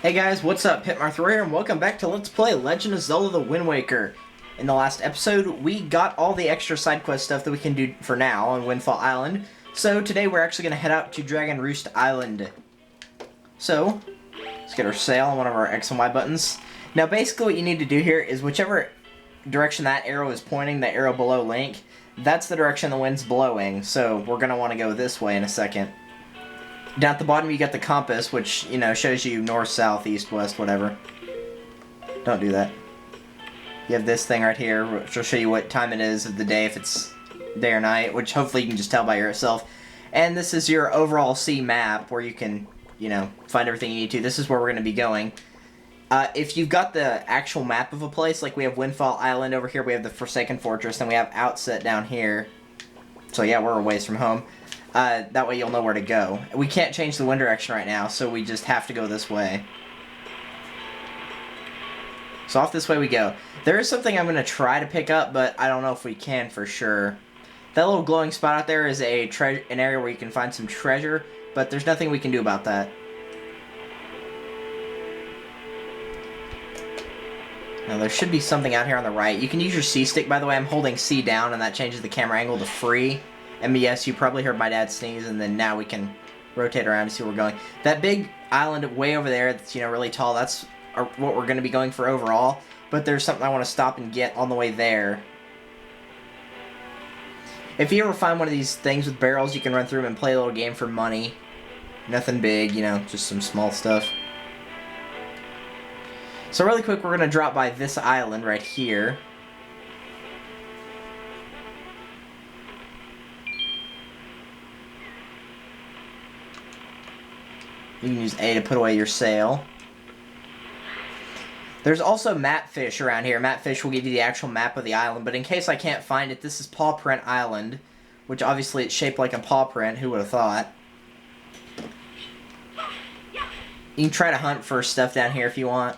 Hey guys, what's up? Pitmarth here, and welcome back to Let's Play Legend of Zelda the Wind Waker. In the last episode, we got all the extra side quest stuff that we can do for now on Windfall Island. So today we're actually going to head out to Dragon Roost Island. So, let's get our sail on one of our X and Y buttons. Now basically what you need to do here is whichever direction that arrow is pointing, the arrow below Link, that's the direction the wind's blowing. So we're going to want to go this way in a second. Down at the bottom you got the compass, which, you know, shows you north, south, east, west, whatever. Don't do that. You have this thing right here, which will show you what time it is of the day, if it's day or night, which hopefully you can just tell by yourself. And this is your overall sea map, where you can, you know, find everything you need to. This is where we're going to be going. If you've got the actual map of a place, like we have Windfall Island over here, we have the Forsaken Fortress, and we have Outset down here. So yeah, we're a ways from home. That way you'll know where to go. We can't change the wind direction right now, so we just have to go this way. So off this way we go. There is something I'm going to try to pick up, but I don't know if we can for sure. That little glowing spot out there is an area where you can find some treasure, but there's nothing we can do about that. Now there should be something out here on the right. You can use your C stick, by the way. I'm holding C down, and that changes the camera angle to free. And yes, you probably heard my dad sneeze, and then now we can rotate around to see where we're going. That big island way over there that's, you know, really tall, that's what we're going to be going for overall. But there's something I want to stop and get on the way there. If you ever find one of these things with barrels, you can run through them and play a little game for money. Nothing big, you know, just some small stuff. So really quick, we're going to drop by this island right here. You can use A to put away your sail. There's also map fish around here. Map fish will give you the actual map of the island, but in case I can't find it, this is Pawprint Island, which obviously it's shaped like a paw print. Who would have thought? You can try to hunt for stuff down here if you want.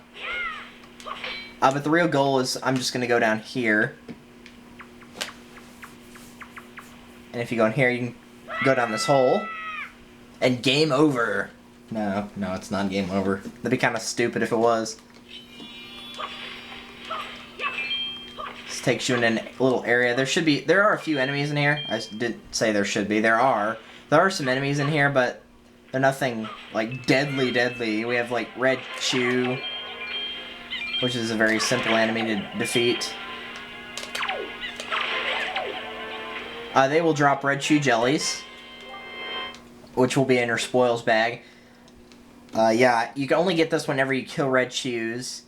But the real goal is I'm just going to go down here. And if you go in here, you can go down this hole. And game over. No, it's not game over. That'd be kind of stupid if it was. This takes you in a little area. There are a few enemies in here. I didn't say there should be. There are some enemies in here, but they're nothing like deadly. We have like Red Chew, which is a very simple enemy to defeat. They will drop Red Chew jellies, which will be in your spoils bag. Yeah, you can only get this whenever you kill Red Chews.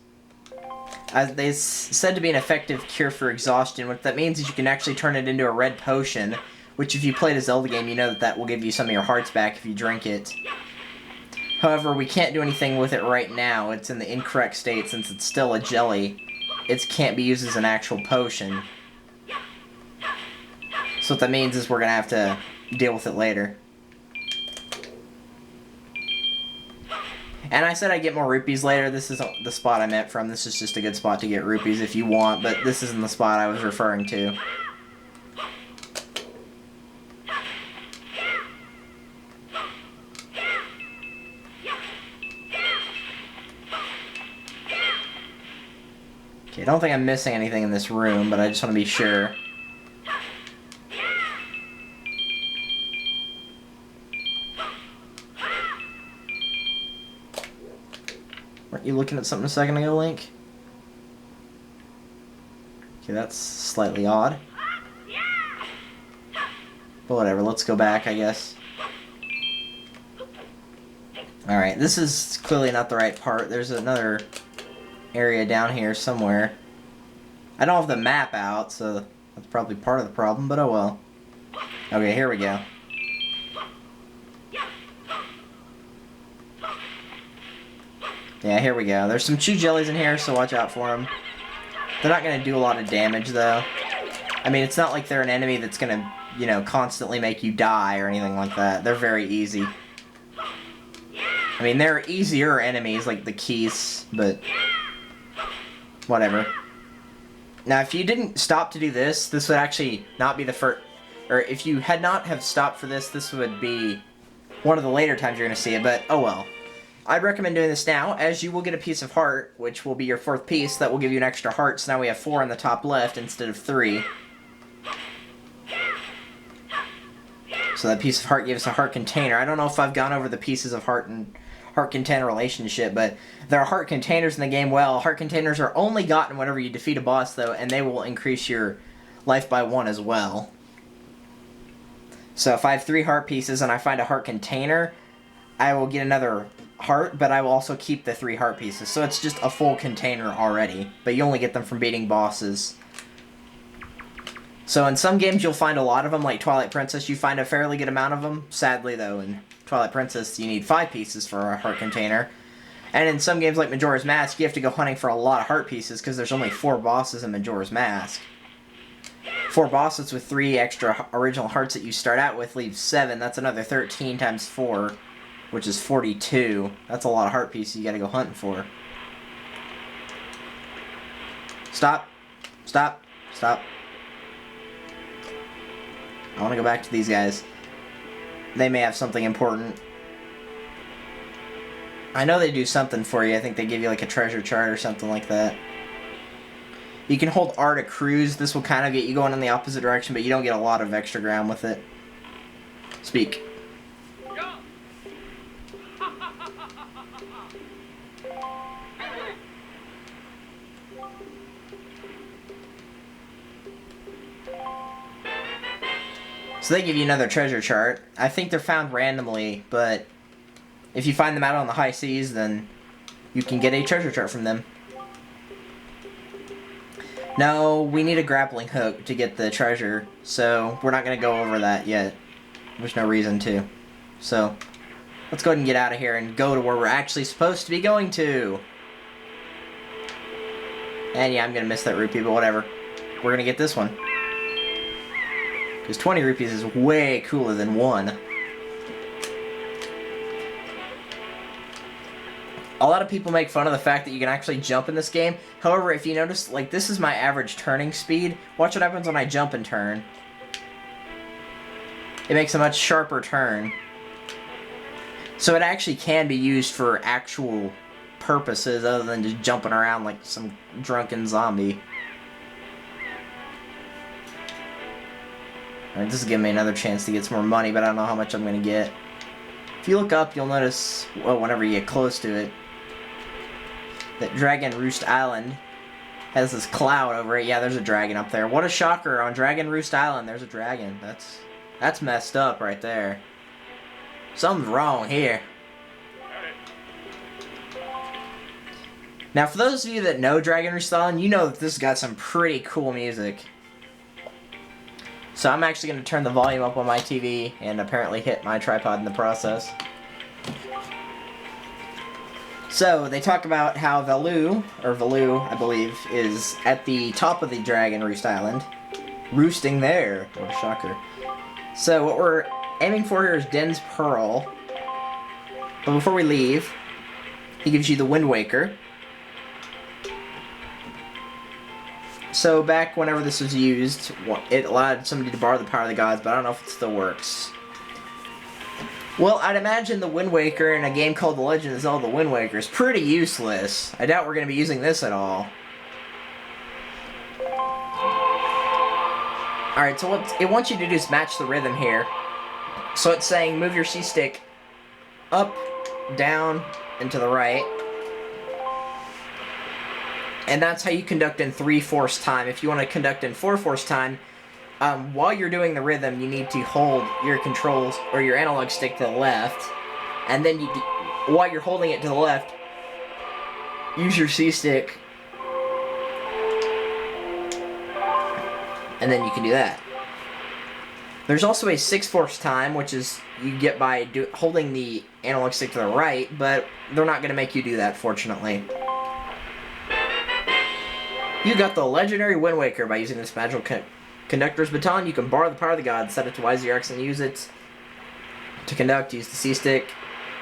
They said to be an effective cure for exhaustion. What that means is you can actually turn it into a red potion, which if you played a Zelda game, you know that will give you some of your hearts back if you drink it. However, we can't do anything with it right now. It's in the incorrect state since it's still a jelly. It can't be used as an actual potion. So what that means is we're going to have to deal with it later. And I said I'd get more rupees later. This isn't the spot I meant from. This is just a good spot to get rupees if you want, but this isn't the spot I was referring to. Okay, I don't think I'm missing anything in this room, but I just want to be sure. Weren't you looking at something a second ago, Link? Okay, that's slightly odd. But whatever, let's go back, I guess. Alright, this is clearly not the right part. There's another area down here somewhere. I don't have the map out, so that's probably part of the problem, but oh well. Okay, here we go. Yeah, here we go. There's some Chew Jellies in here, so watch out for them. They're not going to do a lot of damage, though. I mean, it's not like they're an enemy that's going to, you know, constantly make you die or anything like that. They're very easy. I mean, there are easier enemies, like the Keys, but whatever. Now, if you didn't stop to do this, this would actually not be the first... Or if you had not have stopped for this, this would be one of the later times you're going to see it, but oh well. I'd recommend doing this now, as you will get a piece of heart, which will be your 4th piece. That will give you an extra heart, so now we have 4 on the top left instead of 3. So that piece of heart gives us a heart container. I don't know if I've gone over the pieces of heart and heart container relationship, but there are heart containers in the game. Well, heart containers are only gotten whenever you defeat a boss, though, and they will increase your life by 1 as well. So if I have 3 heart pieces and I find a heart container, I will get another heart, but I will also keep the 3 heart pieces. So it's just a full container already, but you only get them from beating bosses. So in some games you'll find a lot of them, like Twilight Princess, you find a fairly good amount of them. Sadly though, in Twilight Princess you need 5 pieces for a heart container. And in some games like Majora's Mask, you have to go hunting for a lot of heart pieces because there's only 4 bosses in Majora's Mask. 4 bosses with 3 extra original hearts that you start out with leaves 7. That's another 13 times 4, which is 42. That's a lot of heart pieces you gotta go hunting for. Stop. Stop. Stop. I want to go back to these guys. They may have something important. I know they do something for you. I think they give you like a treasure chart or something like that. You can hold R to cruise. This will kind of get you going in the opposite direction, but you don't get a lot of extra ground with it. Speak. So they give you another treasure chart. I think they're found randomly, but if you find them out on the high seas, then you can get a treasure chart from them. No, we need a grappling hook to get the treasure, so we're not going to go over that yet. There's no reason to. So, let's go ahead and get out of here and go to where we're actually supposed to be going to. And yeah, I'm going to miss that rupee, but whatever. We're going to get this one. Because 20 rupees is way cooler than 1. A lot of people make fun of the fact that you can actually jump in this game. However, if you notice, like, this is my average turning speed. Watch what happens when I jump and turn. It makes a much sharper turn. So it actually can be used for actual purposes other than just jumping around like some drunken zombie. Alright, this is giving me another chance to get some more money, but I don't know how much I'm going to get. If you look up, you'll notice, well, whenever you get close to it, that Dragon Roost Island has this cloud over it. Yeah, there's a dragon up there. What a shocker. On Dragon Roost Island, there's a dragon. That's messed up right there. Something's wrong here. Now, for those of you that know Dragon Roost Island, you know that this has got some pretty cool music. So I'm actually going to turn the volume up on my TV and apparently hit my tripod in the process. So, they talk about how Valoo, I believe, is at the top of the Dragon Roost Island. Roosting there. What a shocker. So, what we're aiming for here is Den's Pearl. But before we leave, he gives you the Wind Waker. So, back whenever this was used, it allowed somebody to borrow the power of the gods, but I don't know if it still works. Well, I'd imagine the Wind Waker in a game called The Legend of Zelda Wind Waker is pretty useless. I doubt we're going to be using this at all. Alright, so what it wants you to do is match the rhythm here. So it's saying move your C-stick up, down, and to the right. And that's how you conduct in 3/4 time. If you want to conduct in 4/4 time, while you're doing the rhythm, you need to hold your controls or your analog stick to the left, and then while you're holding it to the left, use your C-stick, and then you can do that. There's also a 6/4 time, which is you get by holding the analog stick to the right, but they're not going to make you do that, fortunately. You got the legendary Wind Waker by using this magical conductor's baton. You can borrow the power of the gods, set it to YZRX and use it to conduct. Use the C-stick.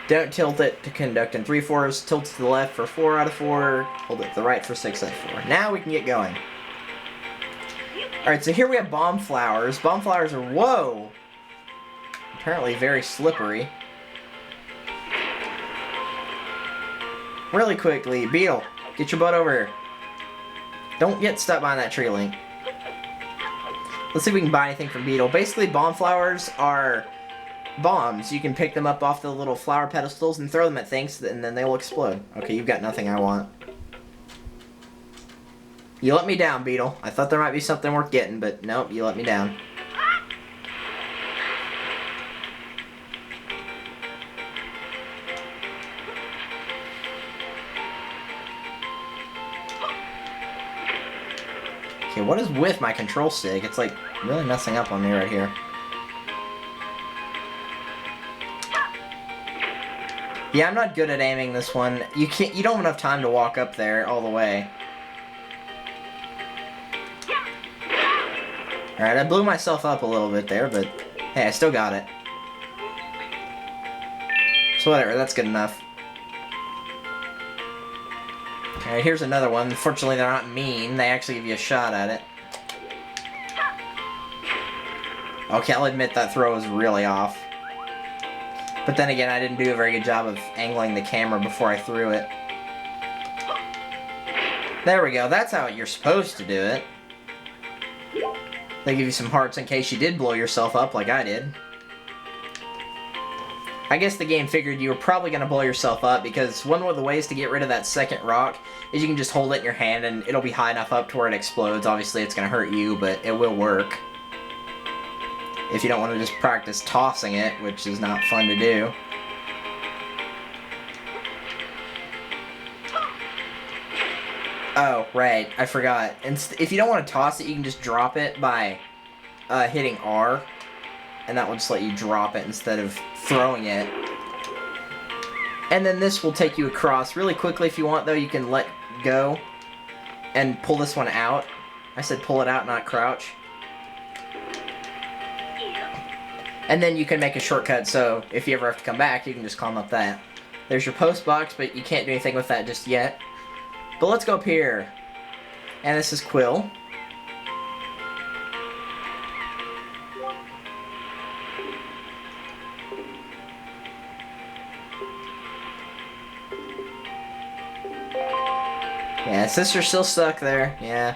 Don't tilt it to conduct in 3/4. Tilt it to the left for 4 out of 4. Hold it to the right for 6 out of 4. Now we can get going. Alright, so here we have bomb flowers. Bomb flowers are, whoa! Apparently very slippery. really quickly. Beetle, get your butt over here. Don't get stuck behind that tree, Link. Let's see if we can buy anything from Beetle. Basically, bomb flowers are bombs. You can pick them up off the little flower pedestals and throw them at things, and then they will explode. Okay, you've got nothing I want. You let me down, Beetle. I thought there might be something worth getting, but nope, you let me down. Okay, what is with my control stick? It's like really messing up on me right here. Yeah, I'm not good at aiming this one. You don't have enough time to walk up there all the way. Alright, I blew myself up a little bit there, but hey, I still got it. So whatever, that's good enough. Alright, here's another one. Unfortunately, they're not mean. They actually give you a shot at it. Okay, I'll admit that throw was really off. But then again, I didn't do a very good job of angling the camera before I threw it. There we go. That's how you're supposed to do it. They give you some hearts in case you did blow yourself up like I did. I guess the game figured you were probably going to blow yourself up because one of the ways to get rid of that second rock is you can just hold it in your hand and it'll be high enough up to where it explodes. Obviously it's going to hurt you, but it will work. If you don't want to just practice tossing it, which is not fun to do. Oh, right, I forgot. And if you don't want to toss it, you can just drop it by hitting R. And that will just let you drop it instead of throwing it. And then this will take you across really quickly. If you want, though, you can let go and pull this one out. I said pull it out, not crouch. And then you can make a shortcut, so if you ever have to come back, you can just climb up that. There's your post box, but you can't do anything with that just yet. But let's go up here. And this is Quill. Yeah, sister's still stuck there. Yeah.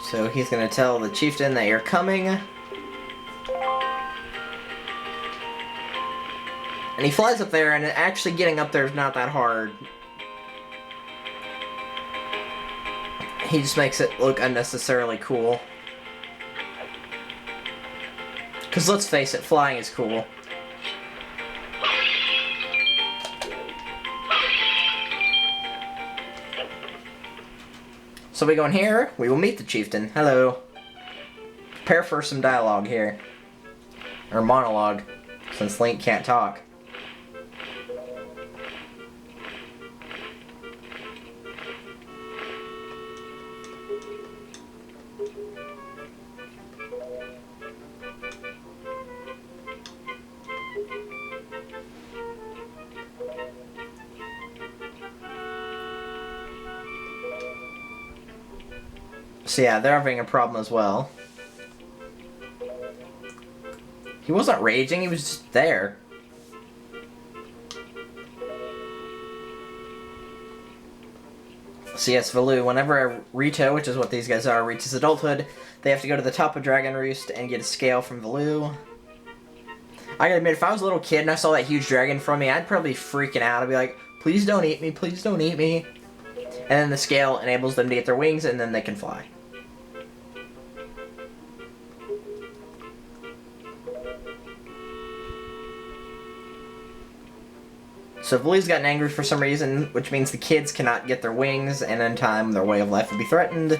So he's gonna tell the chieftain that you're coming. And he flies up there, and actually getting up there is not that hard. He just makes it look unnecessarily cool. Because let's face it, flying is cool. So we go in here, we will meet the chieftain. Hello. Prepare for some dialogue here. Or monologue, since Link can't talk. So yeah, they're having a problem as well. He wasn't raging, he was just there. So yes, Valoo, whenever Rito, which is what these guys are, reaches adulthood, they have to go to the top of Dragon Roost and get a scale from Valoo. I gotta admit, if I was a little kid and I saw that huge dragon from me, I'd probably be freaking out. I'd be like, please don't eat me, please don't eat me. And then the scale enables them to get their wings and then they can fly. So Valoo's gotten angry for some reason, which means the kids cannot get their wings, and in time their way of life will be threatened.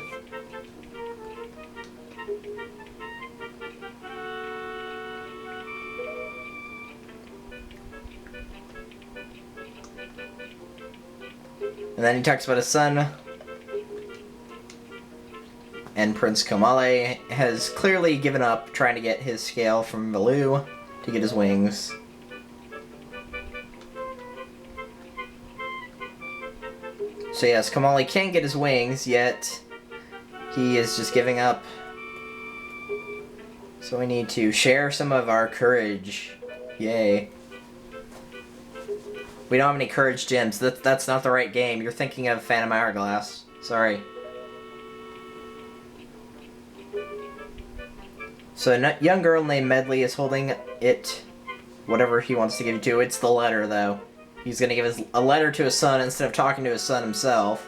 And then he talks about his son. And Prince Komale has clearly given up trying to get his scale from Valoo to get his wings. So yes, Kamali can get his wings, yet he is just giving up. So we need to share some of our courage. Yay. We don't have any courage gems. That's not the right game. You're thinking of Phantom Hourglass. Sorry. So a young girl named Medley is holding it, whatever he wants to give you to. It's the letter, though. He's going to give a letter to his son instead of talking to his son himself.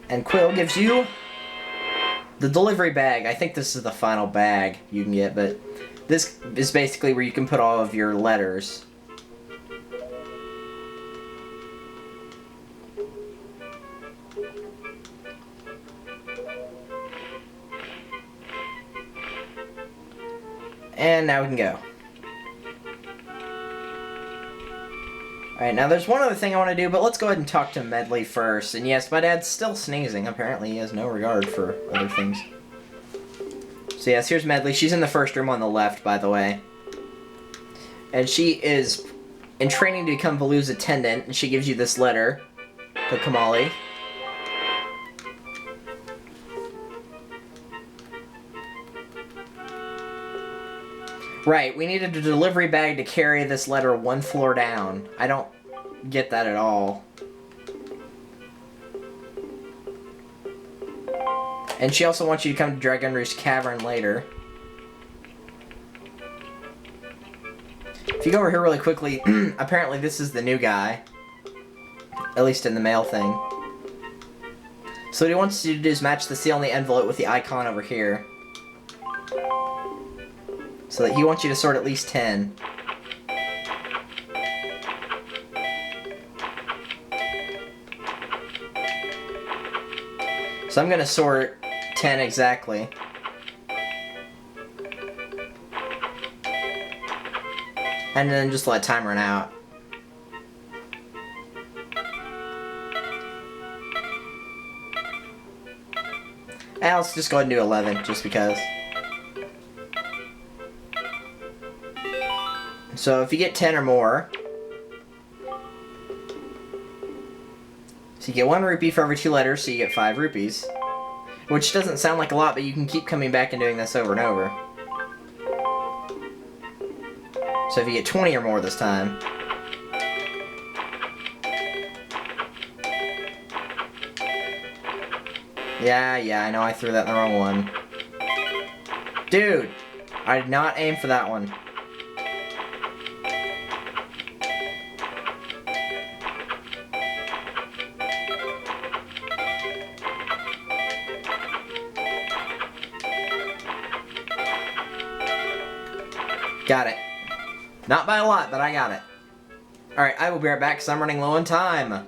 And Quill gives you the delivery bag. I think this is the final bag you can get, but this is basically where you can put all of your letters. And now we can go. Alright, now there's one other thing I want to do, but let's go ahead and talk to Medley first. And yes, my dad's still sneezing. Apparently he has no regard for other things. So yes, here's Medley. She's in the first room on the left, by the way. And she is in training to become Valoo's attendant, and she gives you this letter to Kamali. Right, we needed a delivery bag to carry this letter one floor down. I don't get that at all. And she also wants you to come to Dragon Roost Cavern later. If you go over here really quickly, apparently this is the new guy. At least in the mail thing. So what he wants you to do is match the seal on the envelope with the icon over here. So that he wants you to sort at least 10. So I'm going to sort 10 exactly. And then just let time run out. And let's just go ahead and do 11, just because. So if you get 10 or more, so you get 1 rupee for every 2 letters, so you get 5 rupees. Which doesn't sound like a lot, but you can keep coming back and doing this over and over. So if you get 20 or more this time, yeah, I know I threw that in the wrong one. Dude, I did not aim for that one. Got it. Not by a lot, but I got it. Alright, I will be right back because I'm running low on time.